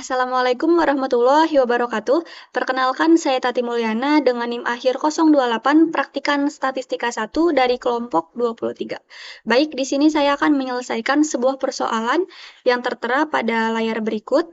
Assalamualaikum warahmatullahi wabarakatuh. Perkenalkan, saya Tati Mulyana dengan NIM akhir 028 Praktikan Statistika 1 dari kelompok 23. Baik, di sini saya akan menyelesaikan sebuah persoalan yang tertera pada layar berikut.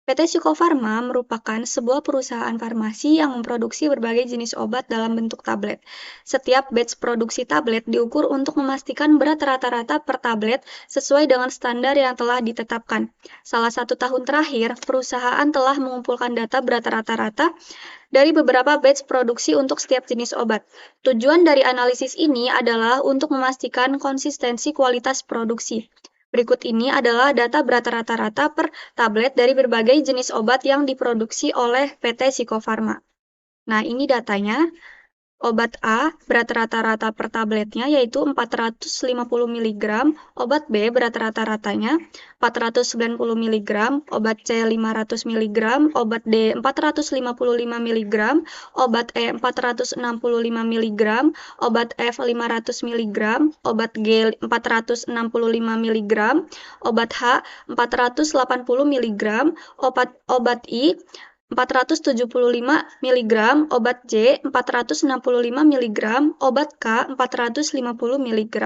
PT Psikofarma merupakan sebuah perusahaan farmasi yang memproduksi berbagai jenis obat dalam bentuk tablet. Setiap batch produksi tablet diukur untuk memastikan berat rata-rata per tablet sesuai dengan standar yang telah ditetapkan. Salah satu tahun terakhir, perusahaan telah mengumpulkan data berat rata-rata dari beberapa batch produksi untuk setiap jenis obat. Tujuan dari analisis ini adalah untuk memastikan konsistensi kualitas produksi. Berikut ini adalah data berat rata-rata per tablet dari berbagai jenis obat yang diproduksi oleh PT Psikofarma. Nah, ini datanya. Obat A berat rata-rata per tabletnya yaitu 450 mg, obat B berat rata-ratanya 490 mg, obat C 500 mg, obat D 455 mg, obat E 465 mg, obat F 500 mg, obat G 465 mg, obat H 480 mg, obat I 475 mg, obat J 465 mg, obat K 450 mg.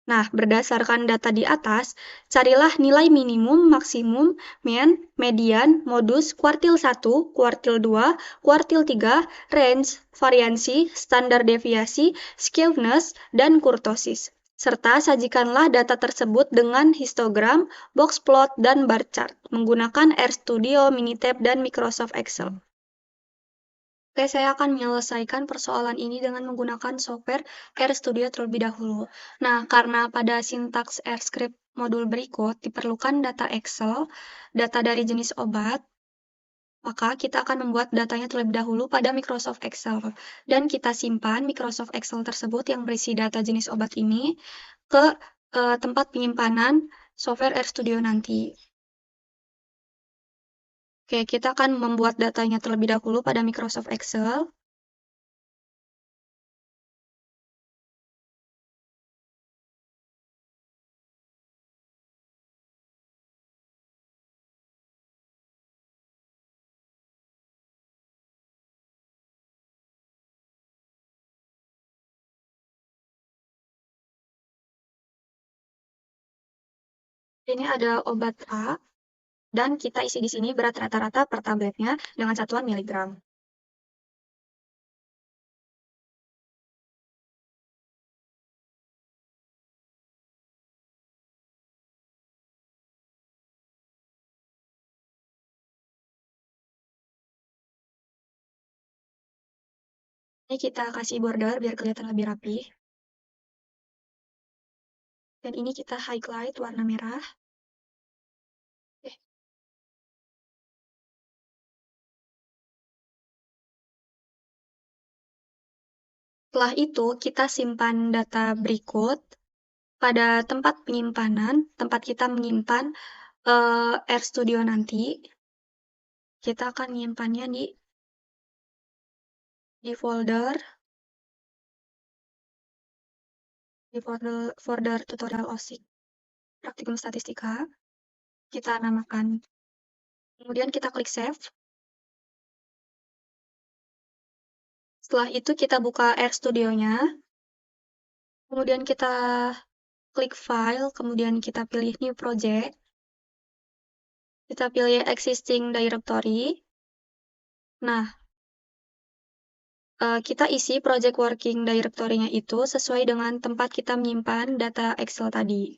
Nah, berdasarkan data di atas, carilah nilai minimum, maksimum, mean, median, modus, kuartil 1, kuartil 2, kuartil 3, range, variansi, standar deviasi, skewness, dan kurtosis. Serta sajikanlah data tersebut dengan histogram, box plot, dan bar chart menggunakan RStudio, Minitab, dan Microsoft Excel. Oke, saya akan menyelesaikan persoalan ini dengan menggunakan software RStudio terlebih dahulu. Nah, karena pada sintaks RScript modul berikut diperlukan data Excel, data dari jenis obat, maka kita akan membuat datanya terlebih dahulu pada Microsoft Excel. Dan kita simpan Microsoft Excel tersebut yang berisi data jenis obat ini ke tempat penyimpanan software RStudio nanti. Oke, kita akan membuat datanya terlebih dahulu pada Microsoft Excel. Ini ada obat A, dan kita isi di sini berat rata-rata per tabletnya dengan satuan miligram. Ini kita kasih border biar kelihatan lebih rapi. Dan ini kita highlight warna merah. Setelah itu, kita simpan data berikut pada tempat penyimpanan, tempat kita menyimpan RStudio nanti. Kita akan menyimpannya di folder tutorial OSIK Praktikum Statistika. Kita namakan. Kemudian kita klik save. Setelah itu kita buka RStudio-nya. Kemudian kita klik file, kemudian kita pilih new project. Kita pilih existing directory. Nah, kita isi project working directory-nya itu sesuai dengan tempat kita menyimpan data Excel tadi.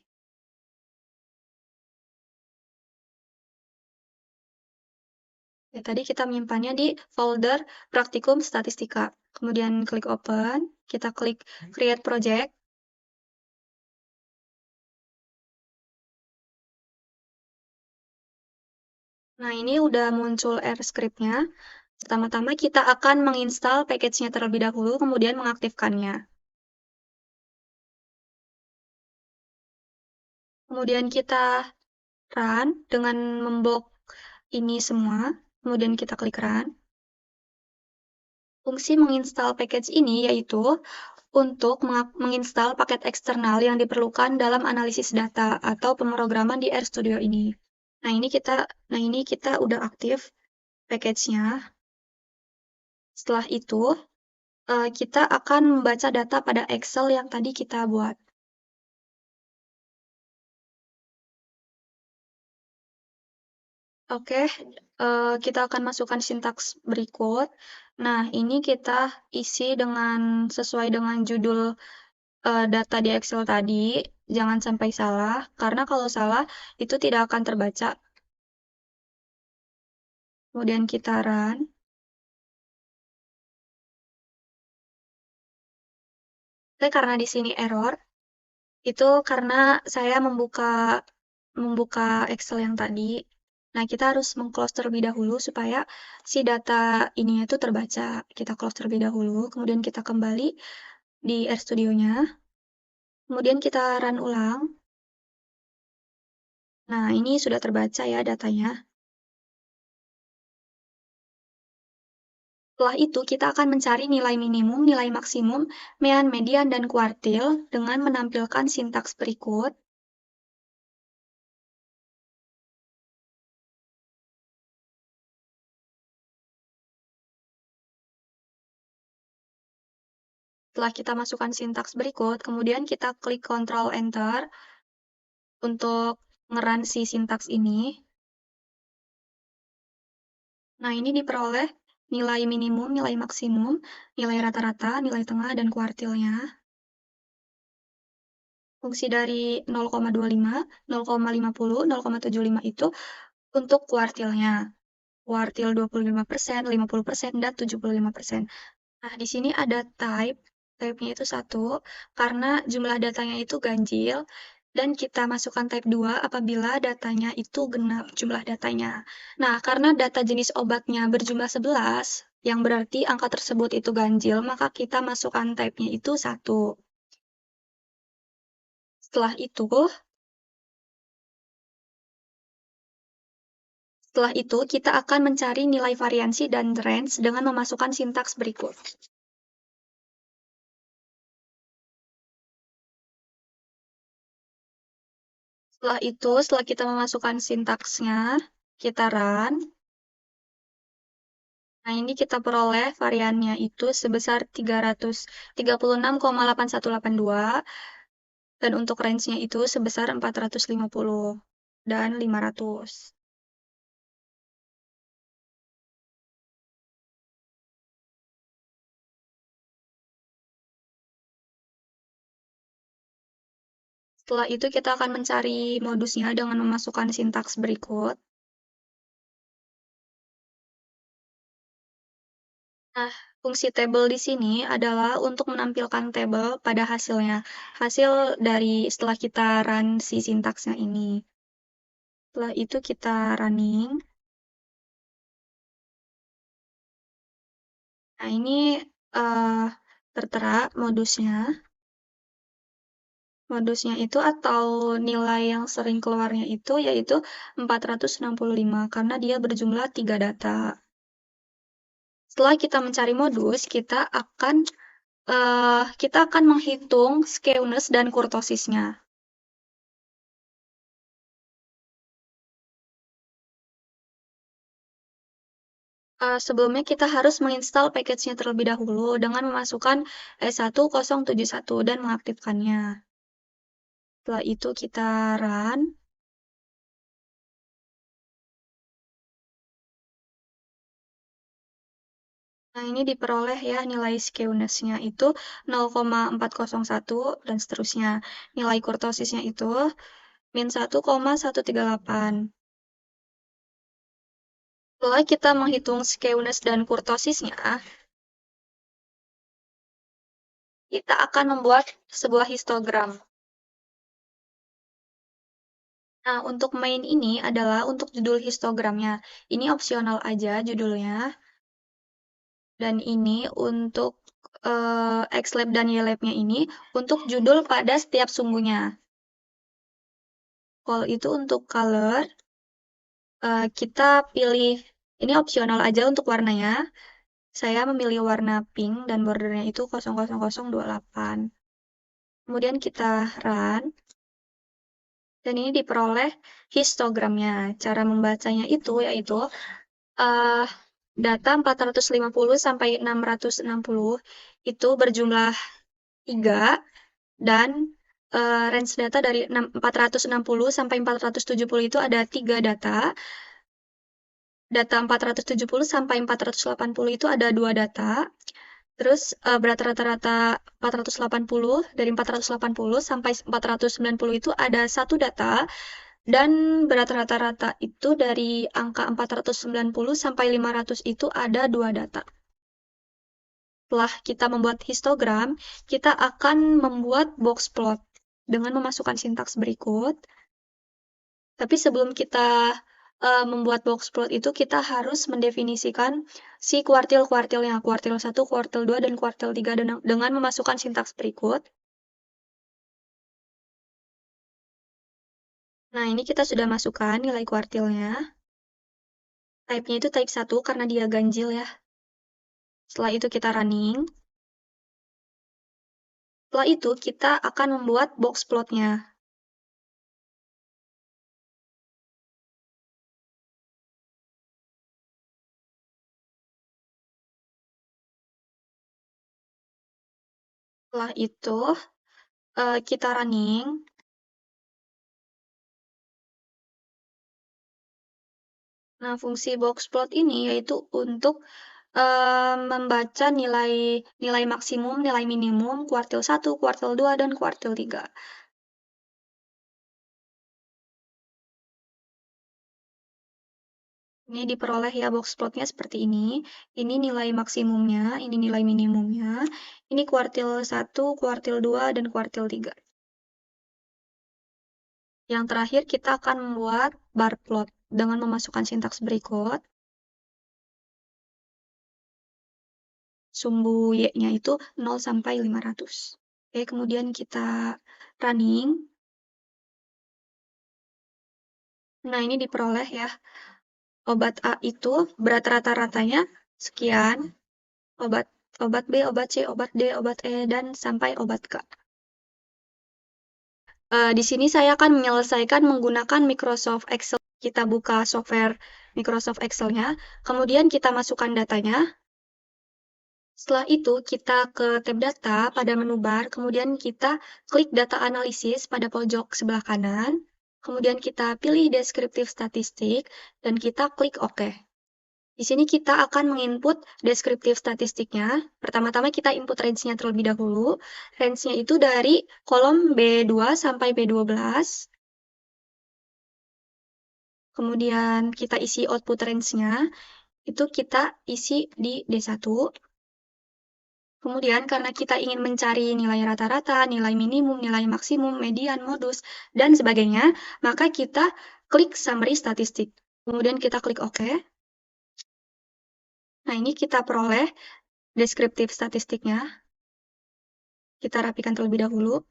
Ya, tadi kita menyimpannya di folder Praktikum Statistika. Kemudian klik open, kita klik create project. Nah, ini udah muncul RScript-nya. Pertama-tama kita akan menginstal package-nya terlebih dahulu, kemudian mengaktifkannya. Kemudian kita run dengan memblok ini semua, kemudian kita klik run. Fungsi menginstal package ini yaitu untuk menginstal paket eksternal yang diperlukan dalam analisis data atau pemrograman di RStudio ini. Nah ini kita udah aktif package-nya. Setelah itu, kita akan membaca data pada Excel yang tadi kita buat. Oke, kita akan masukkan sintaks berikut. Nah, ini kita isi sesuai dengan judul data di Excel tadi. Jangan sampai salah, karena kalau salah itu tidak akan terbaca. Kemudian kita run. Oke, karena di sini error, itu karena saya membuka Excel yang tadi. Nah, kita harus meng-close terlebih dahulu supaya si data ini itu terbaca. Kita close terlebih dahulu, kemudian kita kembali di RStudio-nya. Kemudian kita run ulang. Nah, ini sudah terbaca ya datanya. Setelah itu, kita akan mencari nilai minimum, nilai maksimum, mean, median, dan kuartil dengan menampilkan sintaks berikut. Setelah kita masukkan sintaks berikut, kemudian kita klik Ctrl Enter untuk ngeran si sintaks ini. Nah, ini diperoleh nilai minimum, nilai maksimum, nilai rata-rata, nilai tengah, dan kuartilnya. Fungsi dari 0,25, 0,50, 0,75 itu untuk kuartilnya. Kuartil 25%, 50%, dan 75%. Nah, di sini ada type. Type-nya itu 1, karena jumlah datanya itu ganjil, dan kita masukkan type 2 apabila datanya itu genap jumlah datanya. Nah, karena data jenis obatnya berjumlah 11, yang berarti angka tersebut itu ganjil, maka kita masukkan type-nya itu 1. Setelah itu, kita akan mencari nilai variansi dan range dengan memasukkan sintaks berikut. Setelah kita memasukkan sintaksnya, kita run. Nah, ini kita peroleh variannya itu sebesar 336,8182 dan untuk range-nya itu sebesar 450 dan 500. Setelah itu kita akan mencari modusnya dengan memasukkan sintaks berikut. Nah, fungsi tabel di sini adalah untuk menampilkan tabel pada hasilnya. Hasil dari setelah kita run si sintaksnya ini. Setelah itu kita running. Nah, ini tertera modusnya. Modusnya itu atau nilai yang sering keluarnya itu yaitu 465 karena dia berjumlah 3 data. Setelah kita mencari modus, kita akan menghitung skewness dan kurtosisnya. Sebelumnya kita harus menginstal package-nya terlebih dahulu dengan memasukkan S1071 dan mengaktifkannya. Setelah itu kita run. Nah, ini diperoleh ya nilai skewness-nya itu 0,401 dan seterusnya. Nilai kurtosisnya itu min 1,138. Setelah kita menghitung skewness dan kurtosisnya, kita akan membuat sebuah histogram. Nah, untuk main ini adalah untuk judul histogramnya. Ini opsional aja judulnya. Dan ini untuk Xlab dan Ylab-nya ini untuk judul pada setiap sumbunya. Kalau itu untuk color, kita pilih, ini opsional aja untuk warnanya. Saya memilih warna pink dan bordernya itu 00028. Kemudian kita run. Dan ini diperoleh histogramnya. Cara membacanya itu yaitu uh, data 450 sampai 660 itu berjumlah 3 dan range data dari 460 sampai 470 itu ada 3 data. Data 470 sampai 480 itu ada 2 data. Terus berat rata-rata 480 dari 480 sampai 490 itu ada 1 data. Dan berat rata-rata itu dari angka 490 sampai 500 itu ada 2 data. Setelah kita membuat histogram, kita akan membuat box plot dengan memasukkan sintaks berikut. Tapi sebelum kita membuat box plot itu, kita harus mendefinisikan si kuartil-kuartilnya, kuartil 1, kuartil 2, dan kuartil 3 dengan memasukkan sintaks berikut. Nah, ini kita sudah masukkan nilai kuartilnya. Type-nya itu type 1 karena dia ganjil ya. Setelah itu kita running. Setelah itu kita akan membuat box plotnya. Setelah itu kita running. Nah, fungsi box plot ini yaitu untuk membaca nilai maksimum, nilai minimum, kuartil 1, kuartil 2, dan kuartil 3. Ini diperoleh ya box plotnya seperti ini. Ini nilai maksimumnya, ini nilai minimumnya. Ini kuartil 1, kuartil 2, dan kuartil 3. Yang terakhir kita akan membuat bar plot dengan memasukkan sintaks berikut. Sumbu Y-nya itu 0 sampai 500. Oke, kemudian kita running. Nah, ini diperoleh ya. Obat A itu berat rata-ratanya sekian. Obat B, obat C, obat D, obat E, dan sampai obat K. Di sini saya akan menyelesaikan menggunakan Microsoft Excel. Kita buka software Microsoft Excel-nya, kemudian kita masukkan datanya. Setelah itu, kita ke tab data pada menu bar, kemudian kita klik data analisis pada pojok sebelah kanan, kemudian kita pilih deskriptif statistik, dan kita klik OK. Di sini kita akan menginput deskriptif statistiknya. Pertama-tama kita input range-nya terlebih dahulu. Range-nya itu dari kolom B2 sampai B12. Kemudian kita isi output range-nya. Itu kita isi di D1. Kemudian karena kita ingin mencari nilai rata-rata, nilai minimum, nilai maksimum, median, modus, dan sebagainya, maka kita klik summary statistik. Kemudian kita klik OK. Nah, ini kita peroleh deskriptif statistiknya. Kita rapikan terlebih dahulu.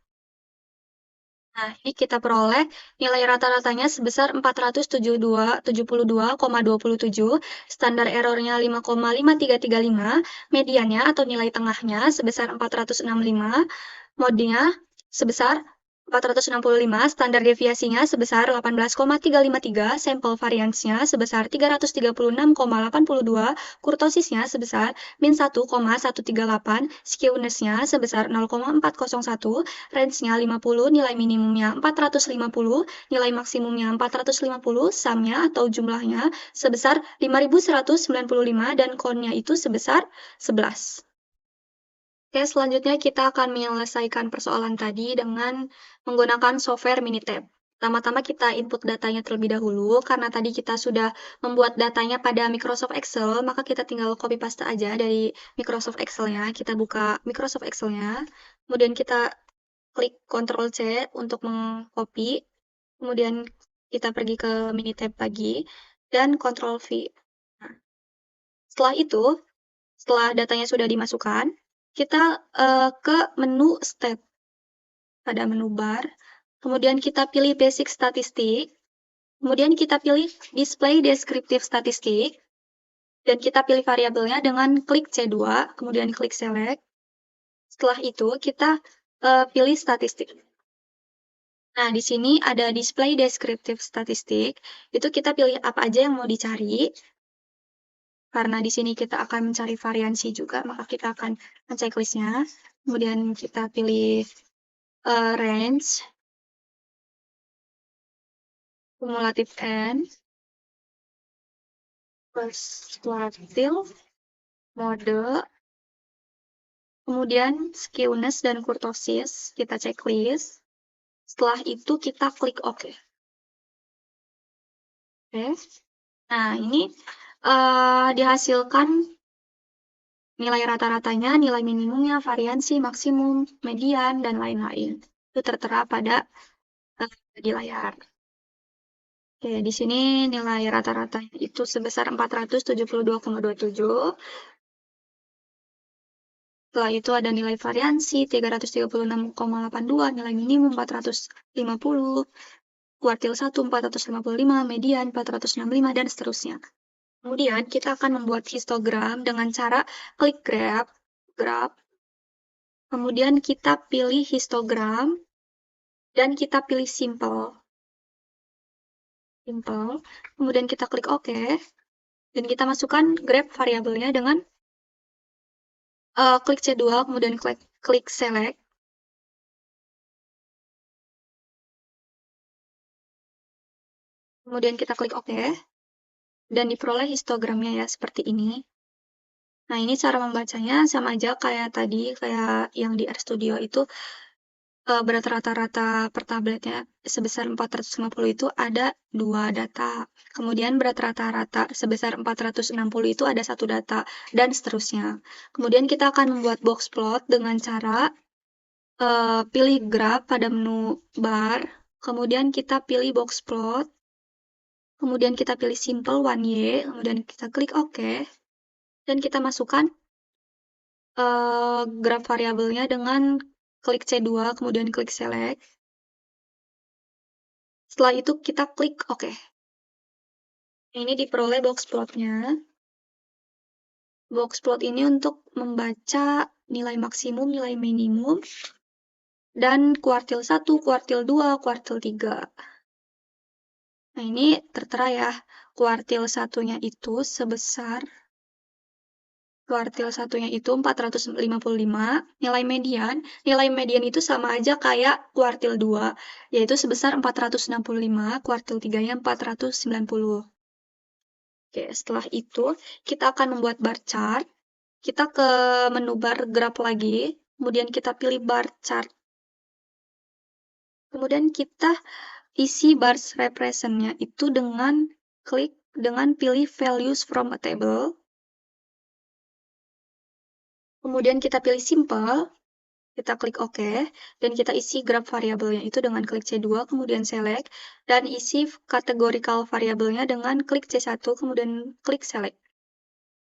Nah, ini kita peroleh nilai rata-ratanya sebesar 472,27, standar errornya 5,5335, mediannya atau nilai tengahnya sebesar 465, mode-nya sebesar 465, standar deviasinya sebesar 18,353, sampel variance-nya sebesar 336,82, kurtosisnya sebesar min 1,138, skewness-nya sebesar 0,401, range-nya 50, nilai minimumnya 450, nilai maksimumnya 450, sum-nya atau jumlahnya sebesar 5195, dan count-nya itu sebesar 11. Oke, selanjutnya kita akan menyelesaikan persoalan tadi dengan menggunakan software Minitab. Pertama-tama kita input datanya terlebih dahulu, karena tadi kita sudah membuat datanya pada Microsoft Excel, maka kita tinggal copy paste aja dari Microsoft Excel-nya. Kita buka Microsoft Excel-nya, kemudian kita klik Ctrl C untuk mengcopy, kemudian kita pergi ke Minitab lagi, dan Ctrl V. Nah, setelah itu, setelah datanya sudah dimasukkan, kita ke menu Stat pada menu bar, kemudian kita pilih Basic Statistik, kemudian kita pilih Display Descriptive Statistik, dan kita pilih variabelnya dengan klik C2, kemudian klik Select. Setelah itu, kita pilih statistik. Nah, di sini ada display descriptive statistik. Itu kita pilih apa aja yang mau dicari. Karena di sini kita akan mencari variansi juga, maka kita akan mencek listnya. Kemudian kita pilih range, kumulatif n, terus kuartil, mode, kemudian skewness dan kurtosis, kita checklist. Setelah itu kita klik OK. Oke. Nah, ini dihasilkan nilai rata-ratanya, nilai minimumnya, variansi, maksimum, median, dan lain-lain. Itu tertera pada di layar. Oke, di sini nilai rata-ratanya itu sebesar 472,27. Setelah itu ada nilai variansi 336,82, nilai minimum 450, kuartil 1 455, median 465, dan seterusnya. Kemudian kita akan membuat histogram dengan cara klik graph, kemudian kita pilih histogram, dan kita pilih simple. Kemudian kita klik OK, dan kita masukkan graph variabelnya dengan klik C2, kemudian klik select. Kemudian kita klik OK, dan diperoleh histogramnya ya, seperti ini. Nah, ini cara membacanya sama aja kayak tadi, kayak yang di RStudio itu, berat rata-rata per tabletnya sebesar 450 itu ada 2 data. Kemudian berat rata-rata sebesar 460 itu ada 1 data, dan seterusnya. Kemudian kita akan membuat box plot dengan cara pilih graph pada menu bar, kemudian kita pilih box plot, kemudian kita pilih simple 1Y, kemudian kita klik OK, dan kita masukkan graph variabelnya dengan klik C2, kemudian klik select. Setelah itu kita klik OK. Ini diperoleh box plotnya. Box plot ini untuk membaca nilai maksimum, nilai minimum, dan kuartil 1, kuartil 2, kuartil 3. Nah, ini tertera ya, kuartil satunya itu sebesar, kuartil satunya itu 455, nilai median itu sama aja kayak kuartil 2, yaitu sebesar 465, kuartil 3-nya 490. Oke, setelah itu kita akan membuat bar chart. Kita ke menu bar graph lagi, kemudian kita pilih bar chart. Kemudian kita isi bars represent-nya itu dengan pilih values from a table. Kemudian kita pilih simple, kita klik OK, dan kita isi graph variabelnya itu dengan klik C2, kemudian select, dan isi categorical variabelnya dengan klik C1, kemudian klik select.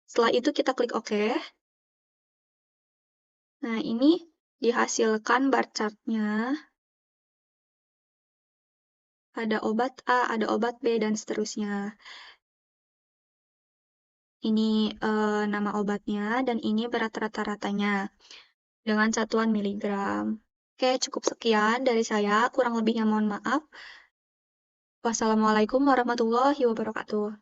Setelah itu kita klik OK. Nah, ini dihasilkan bar chart-nya. Ada obat A, ada obat B, dan seterusnya. Ini nama obatnya, dan ini berat rata-ratanya dengan satuan miligram. Oke, cukup sekian dari saya. Kurang lebihnya mohon maaf. Wassalamualaikum warahmatullahi wabarakatuh.